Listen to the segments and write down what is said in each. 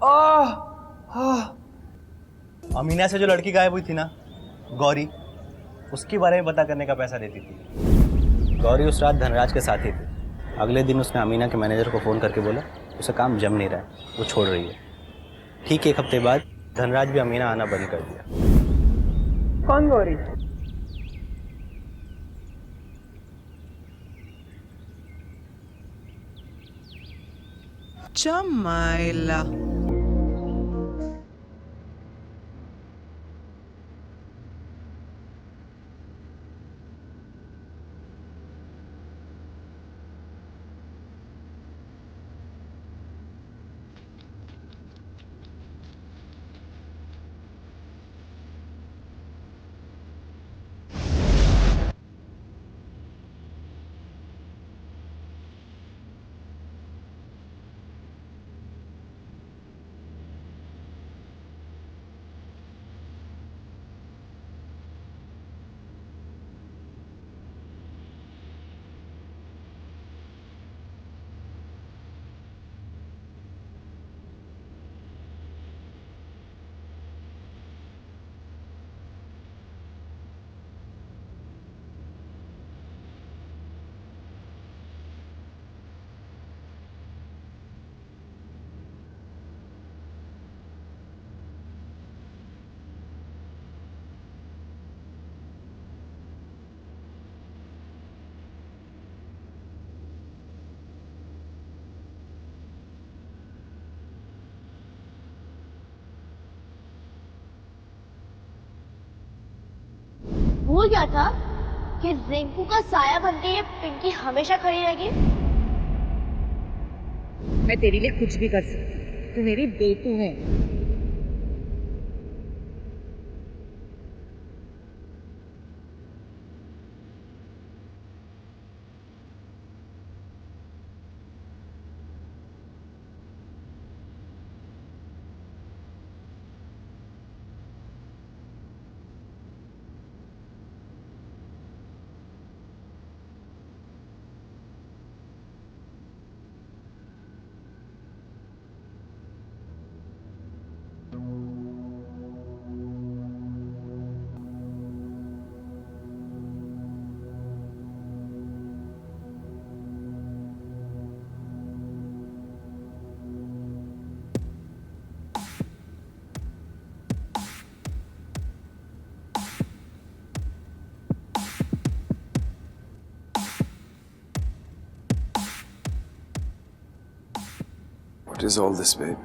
आह, आह। अमीना से जो लड़की गायब हुई थी ना, गौरी, उसके बारे में पता करने का पैसा देती थी। गौरी उस रात धनराज के साथ ही थी। अगले दिन उसने अमीना के मैनेजर को फ़ोन करके बोला उसे काम जम नहीं रहा है, वो छोड़ रही है। ठीक 1 हफ्ते बाद धनराज भी अमीना आना बंद कर दिया। कौन गौरी? Jamaila. भूल गया था कि रिंकू का साया बनके ये पिंकी हमेशा खड़ी रहेगी। मैं तेरे लिए कुछ भी कर सकती, तू मेरी बेटी है। What is all this, babe?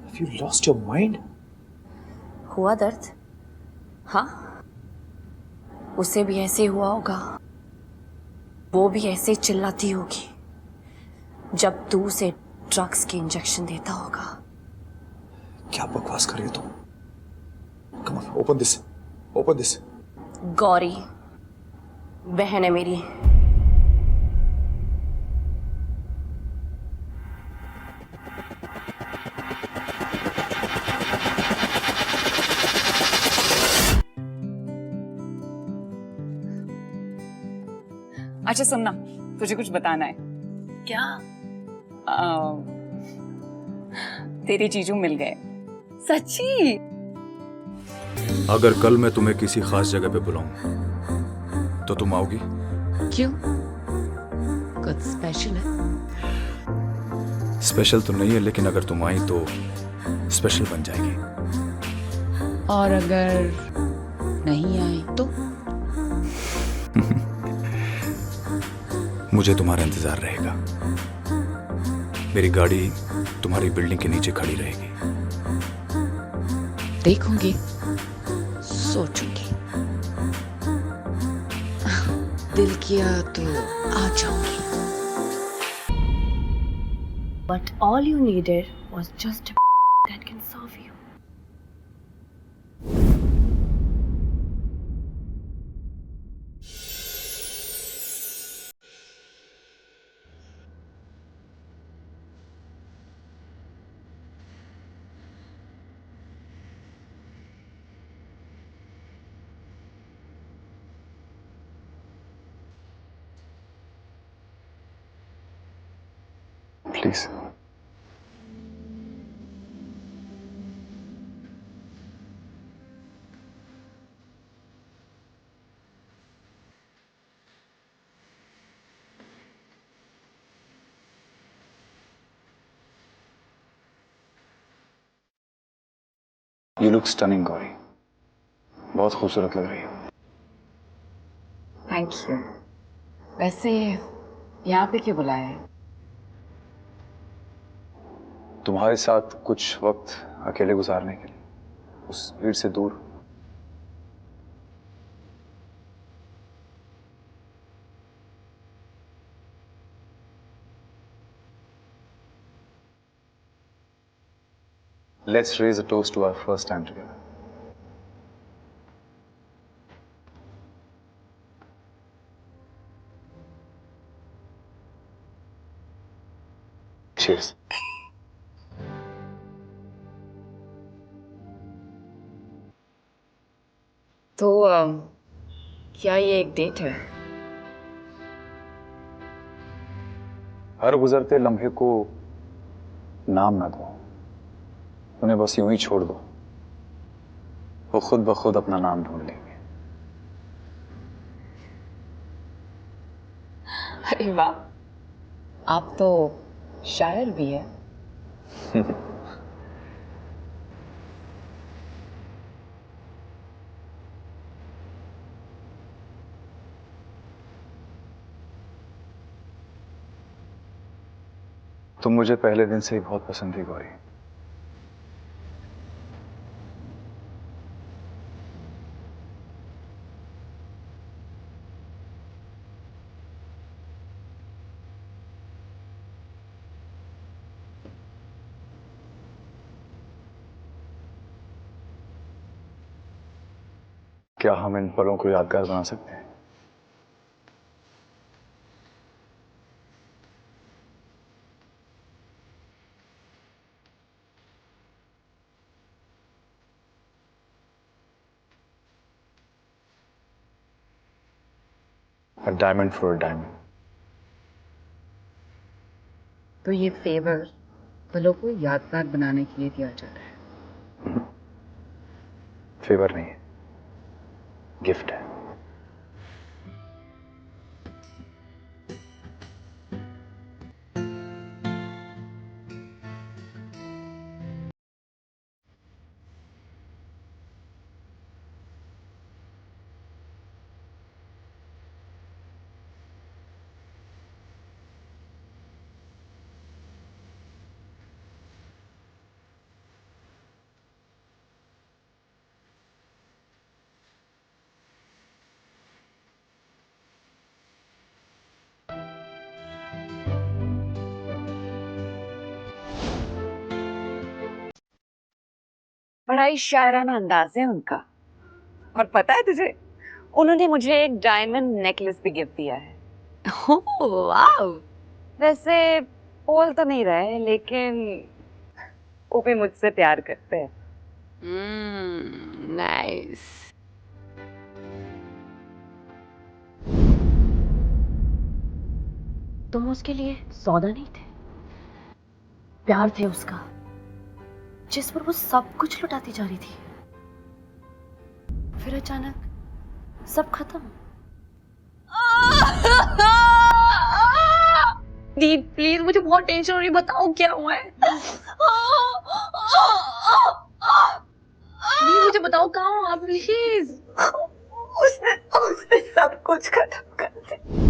Have you lost your mind? हुआ दर्द? हाँ, उसे भी ऐसे हुआ होगा। वो भी ऐसे चिल्लाती होगी जब तू उसे ड्रग्स की इंजेक्शन देता होगा। क्या बकवास कर रही हो तुम? Come on, open this. Open this. Gauri बहन है मेरी। अच्छा सुनना, तुझे कुछ बताना है। क्या? तेरे जीजू मिल गए। सच्ची? अगर कल मैं तुम्हें किसी खास जगह पे बुलाऊं तो तुम आओगी? क्यों? कुछ स्पेशल है? स्पेशल तो नहीं है, लेकिन अगर तुम आई तो स्पेशल बन जाएगी। और अगर नहीं आई तो? मुझे तुम्हारा इंतजार रहेगा। मेरी गाड़ी तुम्हारी बिल्डिंग के नीचे खड़ी रहेगी। देखूंगी, सोचूंगी, दिल किया तो आ जाऊंगी। But all you needed was just a that can serve you. Please. You look stunning, Gauri. बहुत खूबसूरत लग रही हो। Thank you. वैसे यहाँ पे क्यों बुलाया है? तुम्हारे साथ कुछ वक्त अकेले गुजारने के लिए, उस भीड़ से दूर। Let's raise a toast to our first time together. Cheers. तो क्या ये एक डेट है? हर गुजरते लम्हे को नाम ना दो, उन्हें बस यूं ही छोड़ दो, वो खुद ब खुद अपना नाम ढूंढ लेंगे। अरे वाह, आप तो शायर भी है। तुम मुझे पहले दिन से ही बहुत पसंद थी, गौरी। क्या हम इन पलों को यादगार बना सकते हैं? A diamond for a diamond. तो ये फेवर पलों को यादगार बनाने के लिए दिया जाता है। फेवर नहीं है, गिफ्ट है। बड़ा ही शायराना अंदाज है उनका। और पता है तुझे, उन्होंने मुझे एक डायमंड नेकलेस भी गिफ्ट दिया है। ओह वाह! वैसे बोल तो नहीं रहे, लेकिन वो भी मुझसे प्यार करते हैं। नाइस। तुम उसके लिए सौदा नहीं थे, प्यार थे उसका, जिस पर वो सब कुछ लुटाती जा रही थी। फिर अचानक सब खत्म। दीद प्लीज, मुझे बहुत टेंशन हो रही है, बताओ क्या हुआ है। दीद मुझे बताओ कहाँ हो आप, प्लीज। उसने सब कुछ खत्म कर दिया।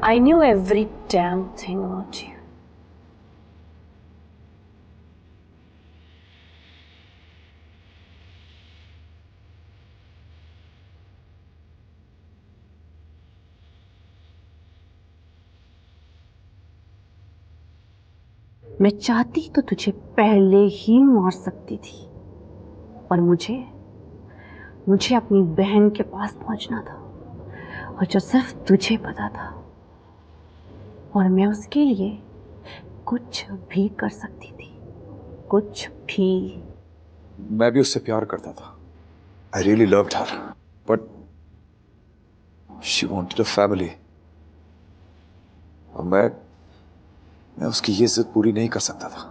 I knew every damn thing about you. मैं चाहती तो तुझे पहले ही मार सकती थी, पर मुझे अपनी बहन के पास पहुंचना था, और जो सिर्फ तुझे पता था, और मैं उसके लिए कुछ भी कर सकती थी, कुछ भी। मैं भी उससे प्यार करता था। I really loved her, but she wanted a family. और मैं उसकी ये जिद पूरी नहीं कर सकता था।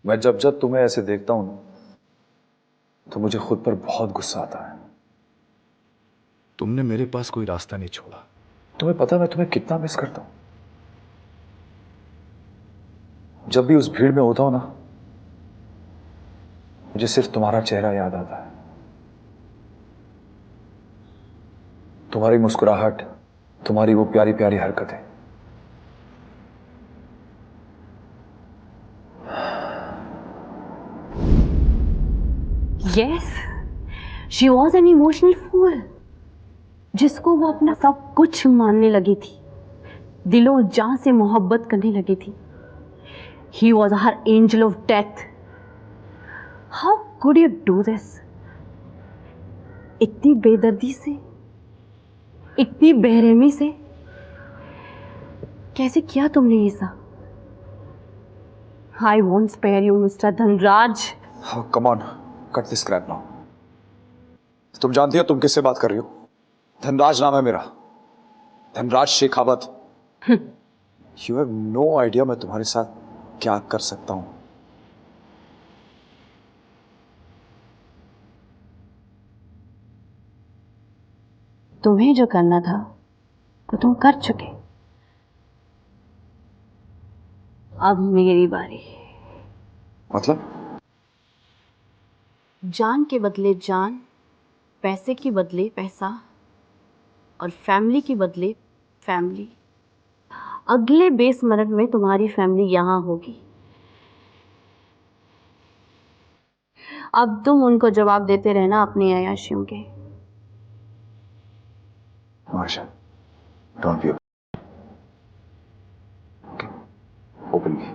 मैं जब जब तुम्हें ऐसे देखता हूं ना, तो मुझे खुद पर बहुत गुस्सा आता है। तुमने मेरे पास कोई रास्ता नहीं छोड़ा। तुम्हें पता है मैं तुम्हें कितना मिस करता हूं। जब भी उस भीड़ में होता हूं ना, मुझे सिर्फ तुम्हारा चेहरा याद आता है, तुम्हारी मुस्कुराहट, तुम्हारी वो प्यारी प्यारी हरकतें। Yes, she was an emotional fool, जिसको वो अपना सब कुछ मानने लगी थी, दिलो जान से मोहब्बत करने लगी थी। He was her angel of death. How could you do this? इतनी बेदर्दी से, इतनी बेरहमी से कैसे किया तुमने ये सब? I won't spare you, Mr. Dhanraj. Come on, cut this crap now. तुम जानती हो तुम किससे बात कर रही हो? धनराज नाम है मेरा, Dhanraj Shekhawat. You have no idea मैं तुम्हारे साथ क्या कर सकता हूं। तुम्हें जो करना था वो तुम कर चुके, अब मेरी बारी। मतलब? जान के बदले जान, पैसे के बदले पैसा, और फैमिली के बदले फैमिली। अगले 20 मिनट में तुम्हारी फैमिली यहां होगी। अब तुम उनको जवाब देते रहना अपनी अय्याशियों के। Marsha, don't be okay. Open me.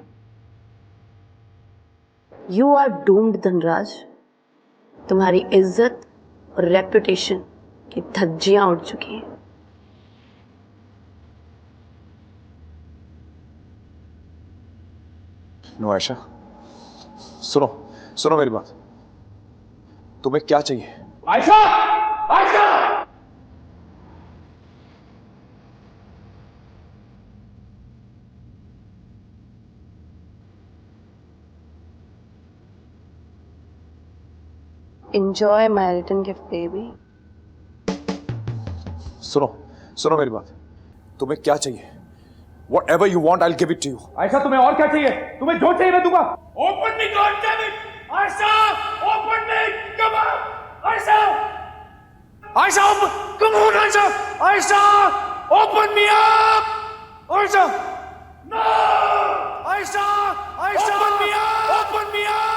You are doomed, Dhanraj. तुम्हारी इज्जत और रेपुटेशन की धज्जियां उड़ चुकी हैं। नो आयशा, सुनो मेरी बात। तुम्हें क्या चाहिए? Ayesha! Ayesha! Enjoy my return gift, baby. सुनो मेरी बात। तुम्हें क्या चाहिए? Whatever you want, I'll give it to you. Ayesha, तुम्हें और क्या चाहिए? तुम्हें जो चाहिए मैं दूंगा। Open me, God damn it! Ayesha, open me, come on! Ayesha, come on, Ayesha, open me up! Ayesha, no! Ayesha, open me up! Open me up!